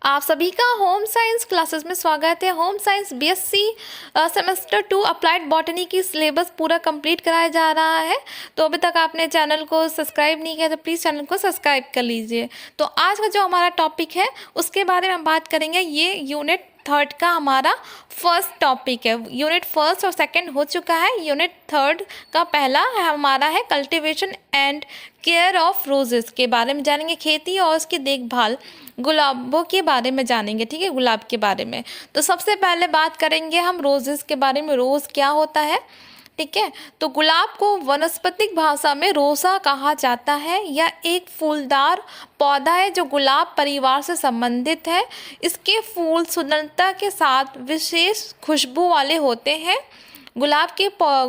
आप सभी का होम साइंस क्लासेस में स्वागत है। Home science BSc semester 2 applied botany की सिलेबस पूरा कंप्लीट कराया जा रहा है। तो अभी तक आपने चैनल को सब्सक्राइब नहीं किया तो प्लीज़ चैनल को सब्सक्राइब कर लीजिए। तो आज का जो हमारा टॉपिक है उसके बारे में हम बात करेंगे। ये यूनिट 3 का हमारा फर्स्ट टॉपिक है। यूनिट 1 और 2 हो चुका है। यूनिट 3 का पहला है हमारा है cultivation and care of roses के बारे में जानेंगे। खेती और उसकी देखभाल, गुलाबों के बारे में जानेंगे। ठीक है, गुलाब के बारे में। तो सबसे पहले बात करेंगे हम रोजेस के बारे में। रोज़ क्या होता है? ठीक है, तो गुलाब को वनस्पतिक भाषा में रोसा कहा जाता है। यह एक फूलदार पौधा है जो गुलाब परिवार से संबंधित है। इसके फूल सुंदरता के साथ विशेष खुशबू वाले होते हैं। गुलाब के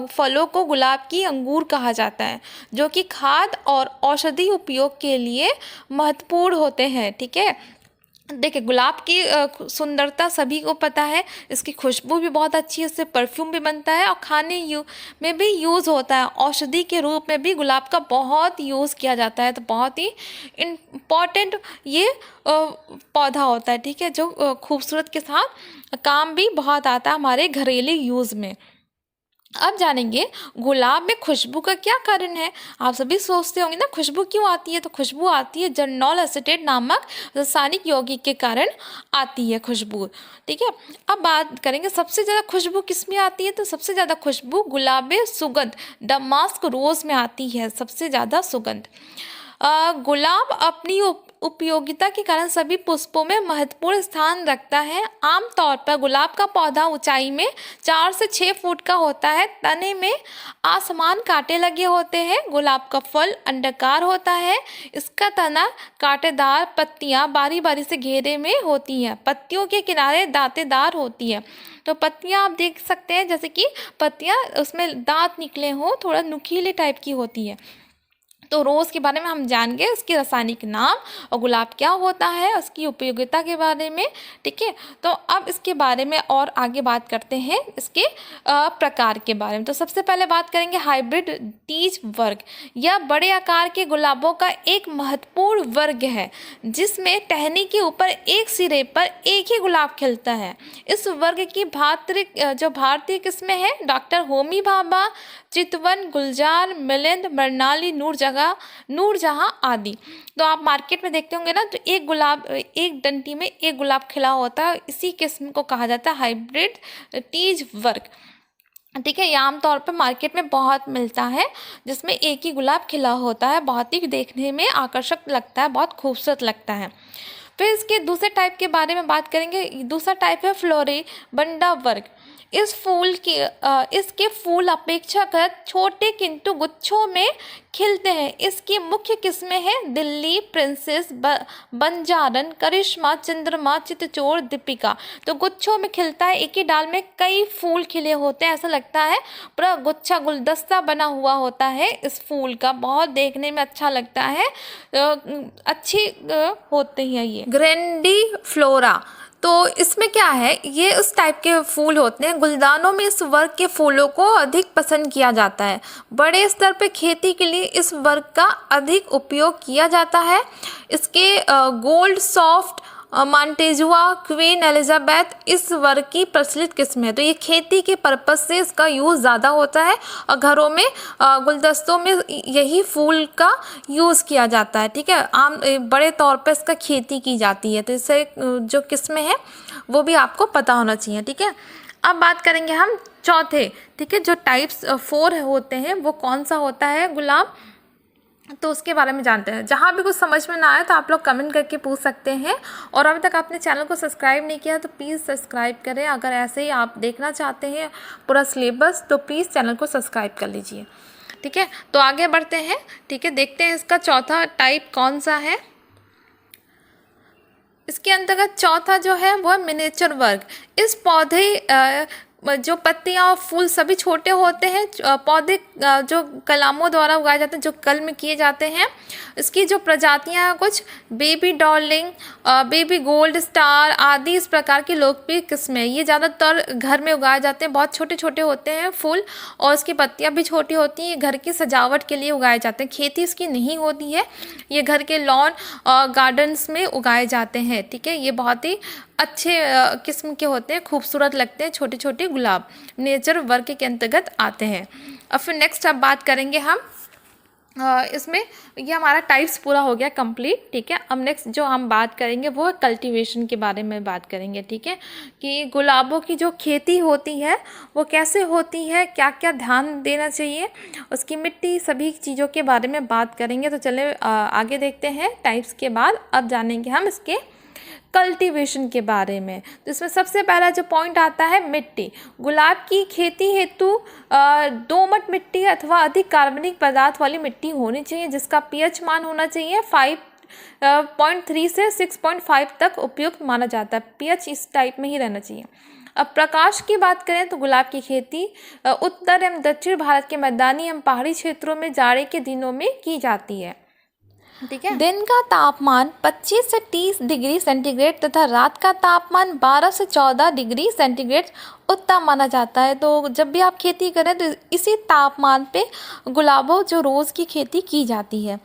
फलों को गुलाब की अंगूर कहा जाता है, जो कि खाद्य और औषधि उपयोग के लिए महत्वपूर्ण होते हैं। ठीक है, देखिए गुलाब की सुंदरता सभी को पता है। इसकी खुशबू भी बहुत अच्छी है, इससे परफ्यूम भी बनता है और खाने में भी यूज़ होता है। औषधि के रूप में भी गुलाब का बहुत यूज़ किया जाता है। तो बहुत ही इम्पॉर्टेंट ये पौधा होता है। ठीक है, जो खूबसूरत के साथ काम भी बहुत आता है हमारे घरेलू यूज़ में। अब जानेंगे गुलाब में खुशबू का क्या कारण है। आप सभी सोचते होंगे ना खुशबू क्यों आती है। तो खुशबू आती है जेनॉल एसीटेट नामक रासायनिक यौगिक के कारण आती है खुशबू। ठीक है, अब बात करेंगे सबसे ज़्यादा खुशबू किस में आती है। तो सबसे ज़्यादा खुशबू गुलाबी सुगंध डमास्क रोज़ में आती है। सबसे ज़्यादा सुगंध गुलाब अपनी उपयोगिता के कारण सभी पुष्पों में महत्वपूर्ण स्थान रखता है। आमतौर पर गुलाब का पौधा ऊंचाई में 4 से 6 फुट का होता है। तने में आसमान कांटे लगे होते हैं। गुलाब का फल अंडाकार होता है। इसका तना कांटेदार, पत्तियां बारी बारी से घेरे में होती हैं। पत्तियों के किनारे दांतेदार होती है। तो पत्तियां आप देख सकते हैं जैसे कि पत्तियां उसमें दांत निकले हों, थोड़ा नुकीले टाइप की होती है। तो रोज़ के बारे में हम जान गए, उसके रासायनिक नाम और गुलाब क्या होता है, उसकी उपयोगिता के बारे में। ठीक है, तो अब इसके बारे में और आगे बात करते हैं इसके प्रकार के बारे में। तो सबसे पहले बात करेंगे हाइब्रिड तीज वर्ग। यह बड़े आकार के गुलाबों का एक महत्वपूर्ण वर्ग है, जिसमें टहनी के ऊपर एक सिरे पर एक ही गुलाब खिलता है। इस वर्ग की भारतीय किस्में हैं डॉक्टर होमी भाभा, चितवन, गुलजार, मिलिंद, मरनाली, नूरजहां आदि। तो आप मार्केट में देखते होंगे ना, तो एक डंडी में एक गुलाब खिला होता है। इसी किस्म को कहा जाता है हाइब्रिड तीज वर्ग। ठीक है, ये आमतौर पर मार्केट में बहुत मिलता है, जिसमें एक ही गुलाब खिला होता है। बहुत ही देखने में आकर्षक लगता है, बहुत खूबसूरत लगता है। फिर इसके दूसरे टाइप के बारे में बात करेंगे। दूसरा टाइप है फ्लोरीबंडा वर्ग। इसके फूल अपेक्षाकृत छोटे किंतु गुच्छों में खिलते हैं। इसकी मुख्य किस्में हैं दिल्ली, प्रिंसेस, बंजारन, करिश्मा, चंद्रमा, चितचोर, दीपिका। तो गुच्छों में खिलता है, एक ही डाल में कई फूल खिले होते हैं। ऐसा लगता है पूरा गुच्छा गुलदस्ता बना हुआ होता है इस फूल का। बहुत देखने में अच्छा लगता है, अच्छी होते हैं ये ग्रैंडीफ्लोरा। तो इसमें क्या है, ये उस टाइप के फूल होते हैं। गुलदानों में इस वर्ग के फूलों को अधिक पसंद किया जाता है। बड़े स्तर पर खेती के लिए इस वर्ग का अधिक उपयोग किया जाता है। इसके गोल्ड सॉफ्ट, मांटेजुआ, क्वीन एलिजाबेथ इस वर्ग की प्रचलित किस्म है। तो ये खेती के पर्पस से इसका यूज़ ज़्यादा होता है और घरों में गुलदस्तों में यही फूल का यूज़ किया जाता है। ठीक है, बड़े तौर पर इसका खेती की जाती है। तो इससे जो किस्में हैं वो भी आपको पता होना चाहिए। ठीक है, अब बात करेंगे हम चौथे। ठीक है, जो टाइप्स 4 होते हैं वो कौन सा होता है गुलाब, तो उसके बारे में जानते हैं। जहाँ भी कुछ समझ में ना आए तो आप लोग कमेंट करके पूछ सकते हैं। और अभी तक आपने चैनल को सब्सक्राइब नहीं किया तो प्लीज़ सब्सक्राइब करें। अगर ऐसे ही आप देखना चाहते हैं पूरा सिलेबस तो प्लीज़ चैनल को सब्सक्राइब कर लीजिए। ठीक है, तो आगे बढ़ते हैं। ठीक है, देखते हैं इसका चौथा टाइप कौन सा है। इसके अंतर्गत चौथा जो है वह मिनिएचर वर्ग। इस पौधे जो पत्तियाँ और फूल सभी छोटे होते हैं। पौधे जो कलामों द्वारा उगाए जाते हैं, जो कलम किए जाते हैं। इसकी जो प्रजातियाँ हैं कुछ baby darling, baby gold star आदि इस प्रकार की लोकप्रिय किस्में। ये ज़्यादातर घर में उगाए जाते हैं, बहुत छोटे छोटे होते हैं फूल और इसकी पत्तियाँ भी छोटी होती हैं। ये घर की सजावट के लिए उगाए जाते हैं, खेती इसकी नहीं होती है। ये घर के लॉन गार्डन्स में उगाए जाते हैं। ठीक है, ये बहुत ही अच्छे किस्म के होते हैं, खूबसूरत लगते हैं। छोटे छोटे गुलाब नेचर वर्ग के अंतर्गत आते हैं। अब फिर नेक्स्ट अब बात करेंगे हम इसमें, ये हमारा टाइप्स पूरा हो गया कंप्लीट। ठीक है, अब नेक्स्ट जो हम बात करेंगे वो कल्टीवेशन के बारे में बात करेंगे। ठीक है, कि गुलाबों की जो खेती होती है वो कैसे होती है, क्या क्या ध्यान देना चाहिए, उसकी मिट्टी, सभी चीज़ों के बारे में बात करेंगे। तो चले आगे देखते हैं टाइप्स के बाद। अब जानेंगे हम इसके कल्टीवेशन के बारे में। तो इसमें सबसे पहला जो पॉइंट आता है मिट्टी। गुलाब की खेती हेतु दोमट मिट्टी अथवा अधिक कार्बनिक पदार्थ वाली मिट्टी होनी चाहिए, जिसका पीएच मान होना चाहिए 5.3 से 6.5 तक उपयुक्त माना जाता है। पीएच इस टाइप में ही रहना चाहिए। अब प्रकाश की बात करें तो गुलाब की खेती उत्तर एवं दक्षिण भारत के मैदानी एवं पहाड़ी क्षेत्रों में जाड़े के दिनों में की जाती है। ठीक है, दिन का तापमान 25 से 30 डिग्री सेंटीग्रेड तथा रात का तापमान 12 से 14 डिग्री सेंटीग्रेड उत्तम माना जाता है। तो जब भी आप खेती करें तो इसी तापमान पे गुलाबों जो रोज़ की खेती की जाती है।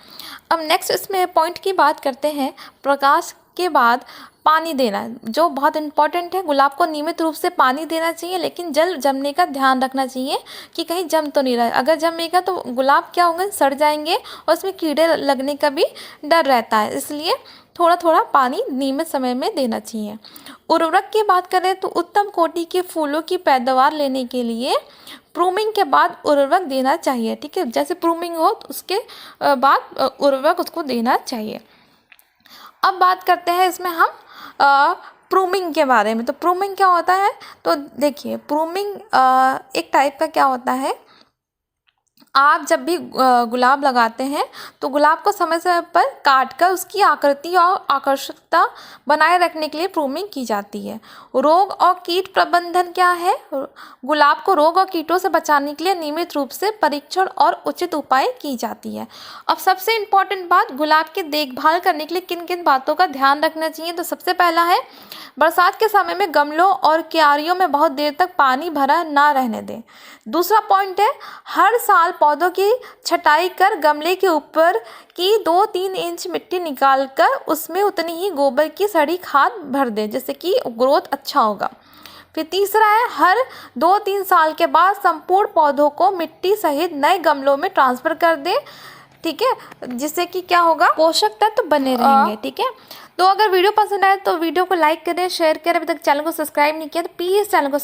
अब नेक्स्ट इसमें पॉइंट की बात करते हैं। प्रकाश के बाद पानी देना जो बहुत इम्पॉर्टेंट है। गुलाब को नियमित रूप से पानी देना चाहिए, लेकिन जल जमने का ध्यान रखना चाहिए कि कहीं जम तो नहीं रहा। अगर जमेगा तो गुलाब क्या होंगे, सड़ जाएंगे और उसमें कीड़े लगने का भी डर रहता है, इसलिए थोड़ा थोड़ा पानी नियमित समय में देना चाहिए। उर्वरक की बात करें तो उत्तम कोटि के फूलों की पैदावार लेने के लिए प्रूमिंग के बाद उर्वरक देना चाहिए। ठीक है, जैसे प्रूमिंग हो तो उसके बाद उर्वरक उसको देना चाहिए। अब बात करते हैं इसमें हम प्रूमिंग के बारे में। तो प्रूमिंग क्या होता है, तो देखिए प्रूमिंग एक टाइप का क्या होता है, आप जब भी गुलाब लगाते हैं तो गुलाब को समय समय पर काट कर उसकी आकृति और आकर्षकता बनाए रखने के लिए प्रूमिंग की जाती है। रोग और कीट प्रबंधन क्या है, गुलाब को रोग और कीटों से बचाने के लिए नियमित रूप से परीक्षण और उचित उपाय की जाती है। अब सबसे इम्पॉर्टेंट बात, गुलाब की देखभाल करने के लिए किन किन बातों का ध्यान रखना चाहिए। तो सबसे पहला है, बरसात के समय में गमलों और क्यारियों में बहुत देर तक पानी भरा ना रहने दें। दूसरा पॉइंट है, हर साल पौधों की छटाई कर गमले के ऊपर की 2-3 इंच मिट्टी निकालकर उसमें उतनी ही गोबर की सड़ी खाद भर दें, जिससे कि ग्रोथ अच्छा होगा। फिर तीसरा है, हर 2-3 साल के बाद संपूर्ण पौधों को मिट्टी सहित नए गमलों में ट्रांसफ़र कर दें। ठीक है, जिससे कि क्या होगा, पोषक तत्व बने रहेंगे। ठीक है, तो अगर वीडियो पसंद आए तो वीडियो को लाइक करें, शेयर करें। अभी तक चैनल को सब्सक्राइब नहीं किया तो प्लीज़ चैनल को